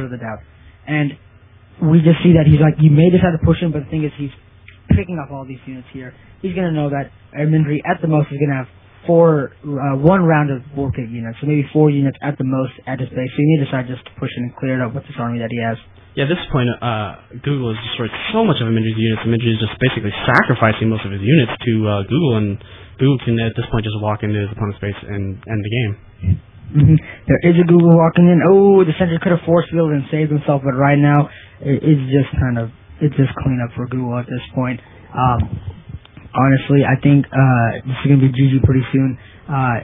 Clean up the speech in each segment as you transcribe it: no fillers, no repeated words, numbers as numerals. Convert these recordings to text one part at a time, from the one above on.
of the doubt. And we just see that he's like, you may decide to push him, but the thing is he's picking up all these units here. He's going to know that Ermindri at the most is going to have one round of 4K units, so maybe 4 units at the most at his base. So you need to decide just to push it and clear it up with this army that he has. Yeah, at this point, Google has destroyed so much of Ermindri's units. Ermindri is just basically sacrificing most of his units to Google, and Google can at this point just walk into his opponent's base and end the game. There is a Google walking in. Oh, the Sentry could have force fielded and saved himself, but right now it's just clean up for Google at this point. Honestly, I think this is going to be GG pretty soon.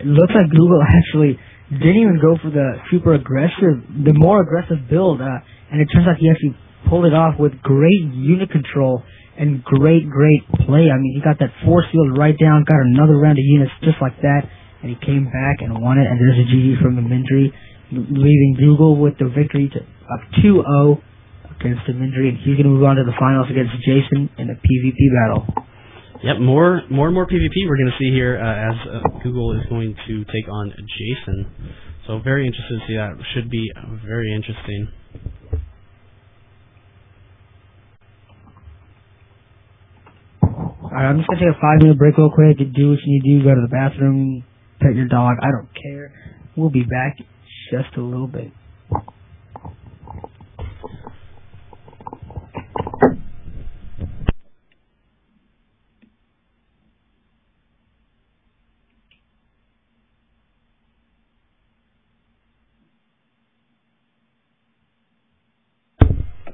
It looks like Google actually didn't even go for the more aggressive build, and it turns out he actually pulled it off with great unit control and great play. I mean, he got that force field right down, got another round of units just like that, and he came back and won it, and there's a GG from Ermindri, leaving Google with the victory of 2-0 against Ermindri, and he's going to move on to the finals against Jason in a PvP battle. Yep, more and more PvP we're going to see here as Google is going to take on Jason. So very interested to see that. Should be very interesting. Alright, I'm just going to take a 5-minute break real quick. Do what you need to do. Go to the bathroom, pet your dog. I don't care. We'll be back just a little bit.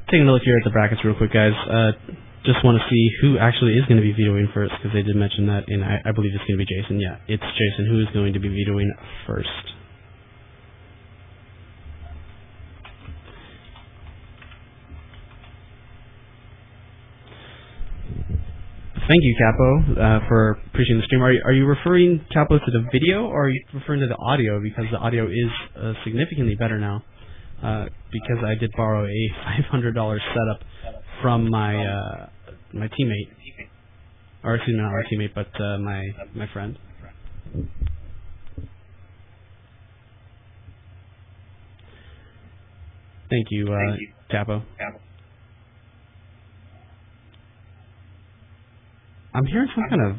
Taking a look here at the brackets real quick, guys. Just want to see who actually is going to be vetoing first, because they did mention that, and I believe it's going to be Jason. Yeah, it's Jason who is going to be vetoing first. Thank you, Capo, for appreciating the stream. Are you referring, Capo, to the video, or are you referring to the audio? Because the audio is significantly better now. Because I did borrow a $500 setup from my my teammate, or excuse me, not my teammate, but my friend. Thank you, Capo. I'm hearing some kind of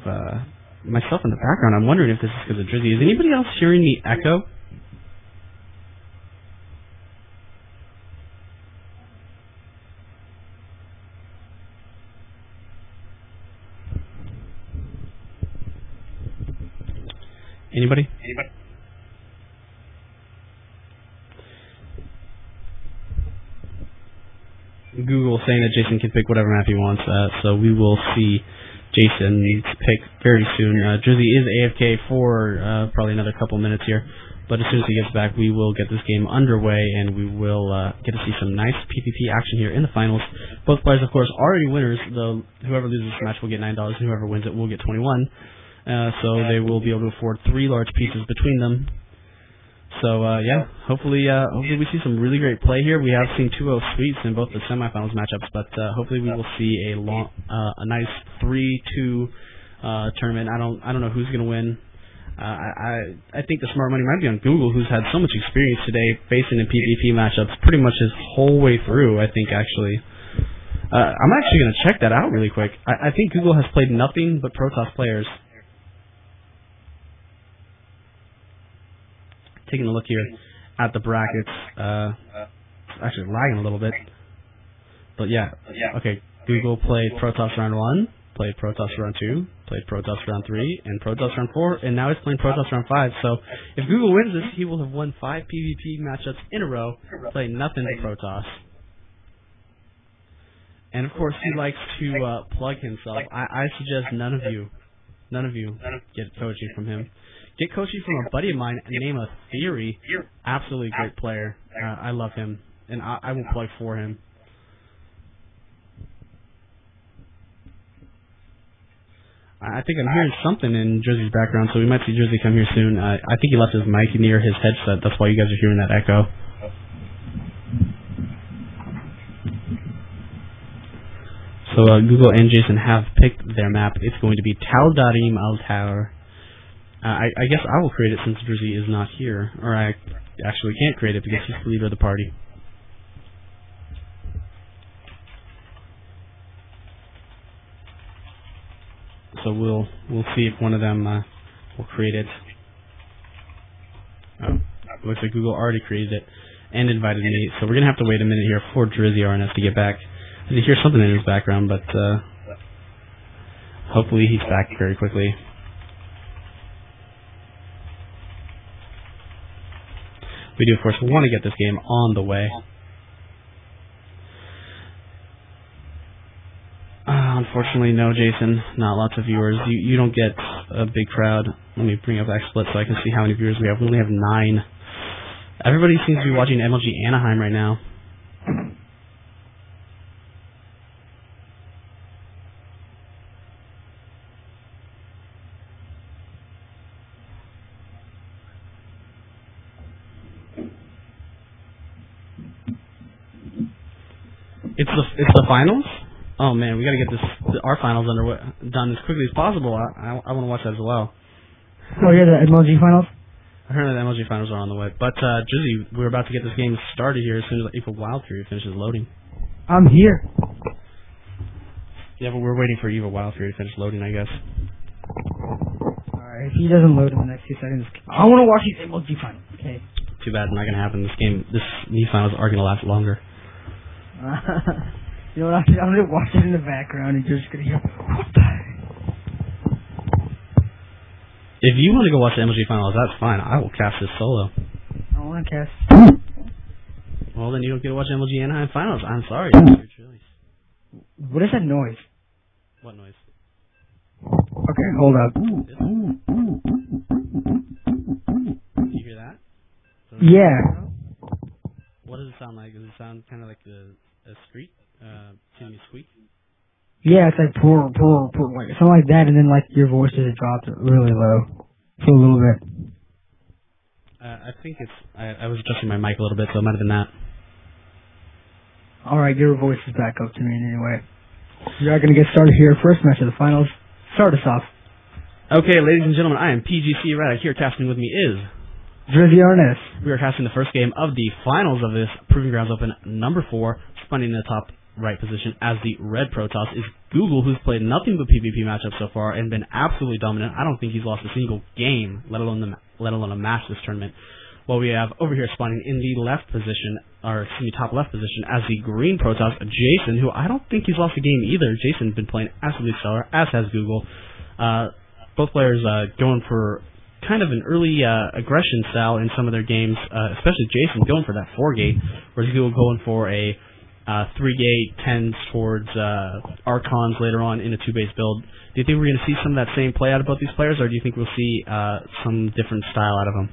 myself in the background. I'm wondering if this is because of Drizzy. Is anybody else hearing the echo? Anybody? Google saying that Jason can pick whatever map he wants, so we will see Jason's pick very soon. Drizzy is AFK for probably another couple minutes here, but as soon as he gets back, we will get this game underway, and we will get to see some nice PvP action here in the finals. Both players, of course, already winners, though whoever loses this match will get $9, and whoever wins it will get 21. So they will be able to afford 3 large pieces between them. So yeah, hopefully we see some really great play here. We have seen 2-0 sweeps in both the semifinals matchups, but hopefully we will see a nice 3-2 tournament. I don't know who's going to win. I think the smart money might be on Google, who's had so much experience today facing in PvP matchups pretty much his whole way through. I think actually. I'm actually going to check that out really quick. I think Google has played nothing but Protoss players. Taking a look here at the brackets, actually lagging a little bit, but yeah, okay, Google played Protoss round 1, played Protoss round 2, played Protoss round 3, and Protoss round 4, and now he's playing Protoss round 5, so if Google wins this, he will have won 5 PvP matchups in a row, playing nothing but Protoss. And of course, he likes to plug himself. I suggest none of you get coaching from him. Get coaching from a buddy of mine named Theory. Absolutely great player. I love him, and I will plug for him. I think I'm hearing something in Drizzy's background, so we might see Drizzy come here soon. I think he left his mic near his headset. That's why you guys are hearing that echo. So Google and Jason have picked their map. It's going to be Tal Darim Al Tower. I guess I will create it since Drizzy is not here. Or I actually can't create it because he's the leader of the party. so we'll see if one of them will create it. Oh, looks like Google already created it and invited me, so we're gonna have to wait a minute here for Drizzy RNS to get back. I can hear something in his background, but hopefully he's back very quickly. We do, of course, want to get this game on the way. Unfortunately, no, Jason. Not lots of viewers. You don't get a big crowd. Let me bring up XSplit so I can see how many viewers we have. We only have 9. Everybody seems to be watching MLG Anaheim right now. It's the finals? Oh man, we gotta get our finals done as quickly as possible. I want to watch that as well. Oh yeah, the MLG finals? I heard that the MLG finals are on the way. But Drizzy, we're about to get this game started here as soon as the EVO Wild Fury finishes loading. I'm here. Yeah, but we're waiting for EVO Wild Fury to finish loading, I guess. Alright, if he doesn't load in the next few seconds, I want to watch these MLG finals. Okay. Too bad, not gonna happen. These finals are gonna last longer. You know what? I'm gonna watch it in the background and you're just gonna hear. What the heck? If you want to go watch the MLG finals, that's fine. I will cast this solo. I want to cast. Well, then you don't get to watch MLG Anaheim finals. I'm sorry. That's your choice. What is that noise? What noise? Okay, hold up. You hear that? Yeah. What does it sound like? Does it sound kind of like a street? Excuse me, squeak? Yeah, it's like pour, like something like that, and then like your voice is dropped really low for a little bit. I think it's. I was adjusting my mic a little bit, so it might have been that. All right, your voice is back up to me anyway. We are gonna get started here. First match of the finals. Start us off. Okay, ladies and gentlemen, I am PGC Erratic. Here, casting with me is Drizzy RNS. We are casting the first game of the finals of this Proving Grounds Open number 4, spawning in the top right position as the red Protoss is Google, who's played nothing but PvP matchups so far and been absolutely dominant. I don't think he's lost a single game, let alone a match this tournament. While we have over here spawning in the left position, or excuse me, top left position as the green Protoss, Jason, who I don't think he's lost a game either. Jason's been playing absolutely stellar, as has Google. Both players going for kind of an early aggression style in some of their games, especially Jason going for that 4-gate, whereas Google going for a 3-gate, tends towards Archons later on in a 2-base build. Do you think we're going to see some of that same play out of both these players, or do you think we'll see some different style out of them?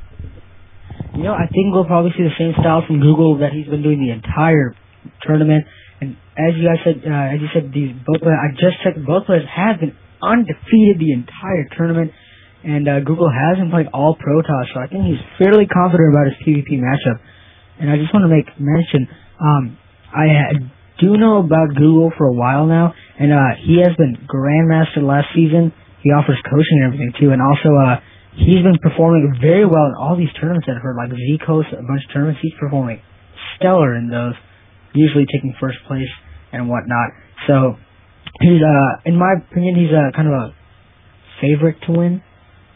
You know, I think we'll probably see the same style from Google that he's been doing the entire tournament. And as you guys said, I just checked, both players have been undefeated the entire tournament. And Google hasn't played all Protoss, so I think he's fairly confident about his PvP matchup. And I just want to make mention, I do know about Google for a while now, and he has been Grandmaster last season. He offers coaching and everything too, and also he's been performing very well in all these tournaments that I've heard, like Z-Coast, a bunch of tournaments. He's performing stellar in those, usually taking first place and whatnot. So he's, in my opinion, he's kind of a favorite to win.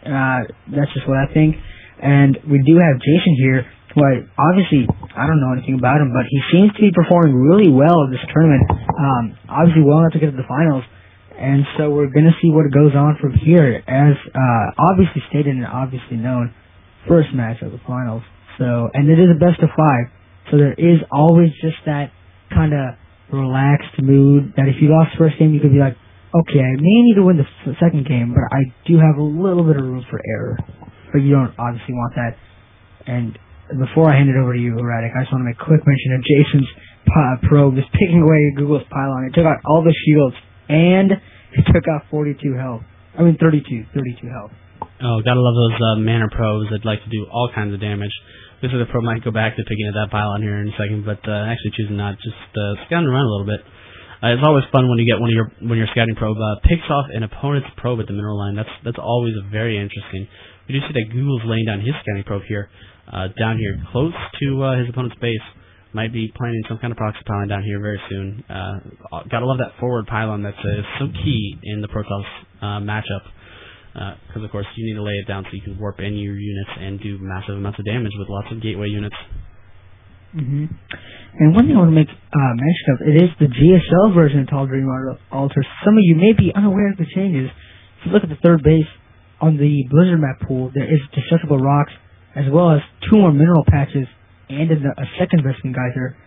That's just what I think. And we do have Jason here, who obviously, I don't know anything about him, but he seems to be performing really well in this tournament. Obviously well enough to get to the finals. And so we're going to see what goes on from here, as obviously stated and obviously known, first match of the finals. So, and it is a best of 5. So there is always just that kind of relaxed mood that if you lost the first game, you could be like, okay, I may need to win the second game, but I do have a little bit of room for error. But you don't obviously want that. And before I hand it over to you, Erratic, I just want to make a quick mention of Jason's probe just picking away Google's pylon. It took out all the shields, and it took out 32 health. I mean 32 health. Oh, gotta love those mana probes that like to do all kinds of damage. Looks like the probe might go back to picking at that pylon here in a second, but actually choosing not, just scouting around a little bit. It's always fun when you get when your scouting probe picks off an opponent's probe at the mineral line. That's always very interesting. We do see that Google's laying down his scouting probe here, down here close to his opponent's base. might be planning some kind of proxy pylon down here very soon. Gotta love that forward pylon that's so key in the Protoss matchup. Because, of course, you need to lay it down so you can warp in your units and do massive amounts of damage with lots of gateway units. Mm-hmm. And one thing I want to make mention of, it is the GSL version of Tall Dream Altar. Some of you may be unaware of the changes. If you look at the third base on the Blizzard map pool, there is destructible rocks, as well as 2 more mineral patches, and in a second Vespene Geyser,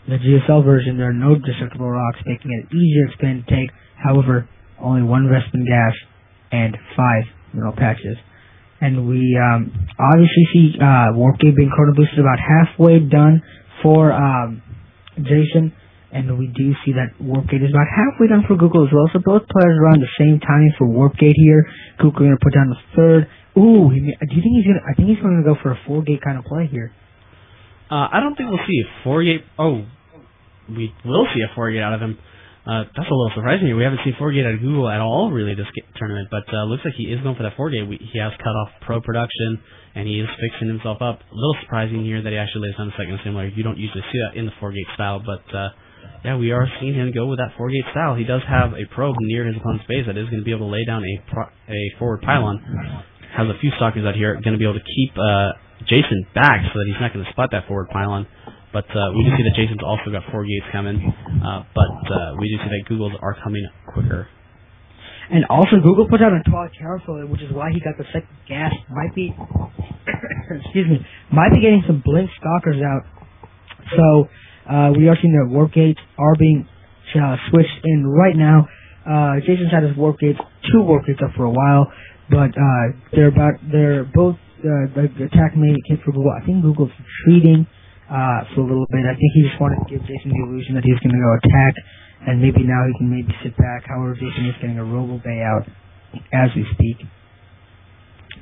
the GSL version, there are no destructible rocks, making it easier to expand and take. However, only 1 Vespene gas and 5 mineral patches. And we obviously see Warpgate being chrono boosted about halfway done for Jason, and we do see that Warpgate is about halfway done for Google as well. So both players are around the same timing for Warpgate here. Google going to put down the third. Ooh, do you think he's gonna? I think he's going to go for a 4-gate kind of play here. I don't think we'll see a 4-gate. Oh, we will see a 4-gate out of him. That's a little surprising here. We haven't seen 4-gate out of Google at all, really, this tournament. But looks like he is going for that 4-gate. He has cut off pro production, and he is fixing himself up. A little surprising here that he actually lays down a second assembler. You don't usually see that in the 4-gate style, but yeah, we are seeing him go with that 4-gate style. He does have a probe near his opponent's base that is going to be able to lay down a forward pylon. Has a few stalkers out here, going to be able to keep Jason back so that he's not going to spot that forward pylon. But we do see that Jason's also got 4 gates coming, but we do see that Google's are coming quicker. And also, Google put out a Twilight Tower for it, which is why he got the second gas. Might be, excuse me, might be getting some Blink Stalkers out. So we are seeing that warp gates are being switched in right now. Jason's had his warp gates, 2 warp gates up for a while, but they're both the attack made hit for Google. I think Google's retreating for a little bit. I think he just wanted to give Jason the illusion that he was going to go attack, and maybe now he can maybe sit back. However, Jason is getting a Robo Bay out as we speak.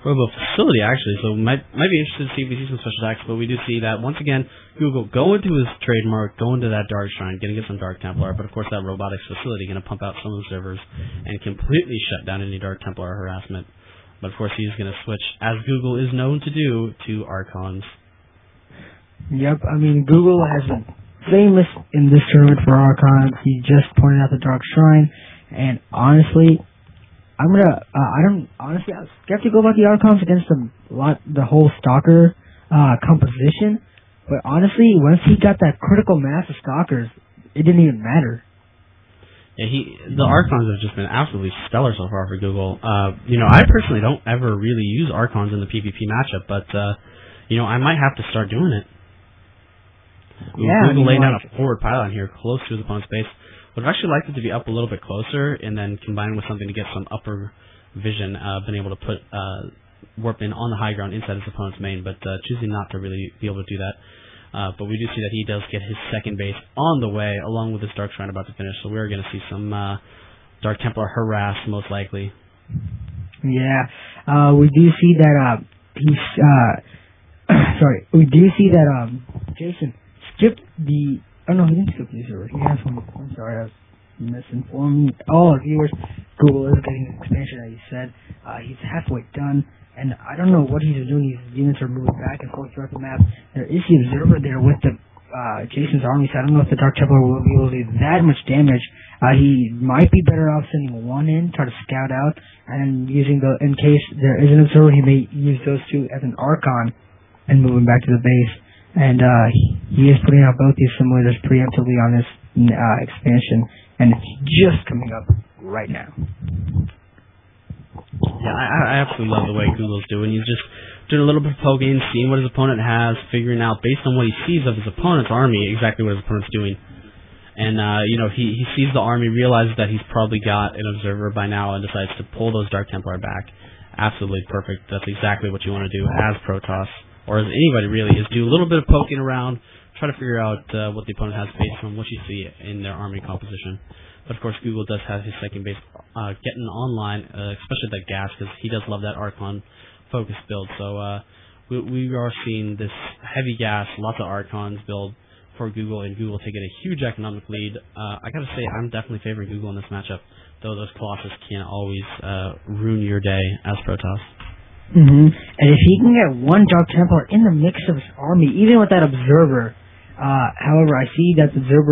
Robo Facility, actually, so might be interested to see if we see some special attacks, but we do see that, once again, Google go into his trademark, go into that Dark Shrine, going to get some Dark Templar, but of course that Robotics Facility going to pump out some observers and completely shut down any Dark Templar harassment. But of course he's going to switch, as Google is known to do, to Archons. Yep, I mean, Google has been famous in this tournament for Archons. He just pointed out the Dark Shrine, and honestly, I was skeptical about the Archons against the whole Stalker composition, but honestly, once he got that critical mass of Stalkers, it didn't even matter. Yeah, the Archons have just been absolutely stellar so far for Google. I personally don't ever really use Archons in the PvP matchup, but I might have to start doing it. Yeah, Google laying down a forward pylon here close to his opponent's base. Would have actually liked it to be up a little bit closer and then combine with something to get some upper vision, been able to put warp in on the high ground inside his opponent's main, but choosing not to really be able to do that. But we do see that he does get his second base on the way, along with his Dark Shrine about to finish, so we're going to see some Dark Templar harass, most likely. Yeah, we do see that he's... sorry, we do see that Jason skipped the... Oh, no, he didn't skip the server. He has one. I'm sorry, I was misinformed. All viewers, Google is getting an expansion, as you said. He's halfway done, and I don't know what he's doing. His units are moving back and forth throughout the map. There is the Observer there with the Jason's army, so I don't know if the Dark Templar will be able to do that much damage. He might be better off sending 1 in, try to scout out, and using in case there is an Observer, he may use those 2 as an Archon and move him back to the base. And he is putting out both these simulators preemptively on this expansion, and it's just coming up right now. Yeah, I absolutely love the way Google's doing. He's just doing a little bit of poking, seeing what his opponent has, figuring out based on what he sees of his opponent's army exactly what his opponent's doing. And he sees the army, realizes that he's probably got an observer by now, and decides to pull those Dark Templar back. Absolutely perfect. That's exactly what you want to do as Protoss, or as anybody really, is do a little bit of poking around, try to figure out what the opponent has based on what you see in their army composition. But of course, Google does have his second base getting online, especially that gas, because he does love that Archon focus build. So we are seeing this heavy gas, lots of Archons build for Google, and Google taking a huge economic lead. I gotta say, I'm definitely favoring Google in this matchup, though those Colossus can always ruin your day as Protoss. And if he can get 1 Dark Templar in the mix of his army, even with that Observer, However, I see that the Zerber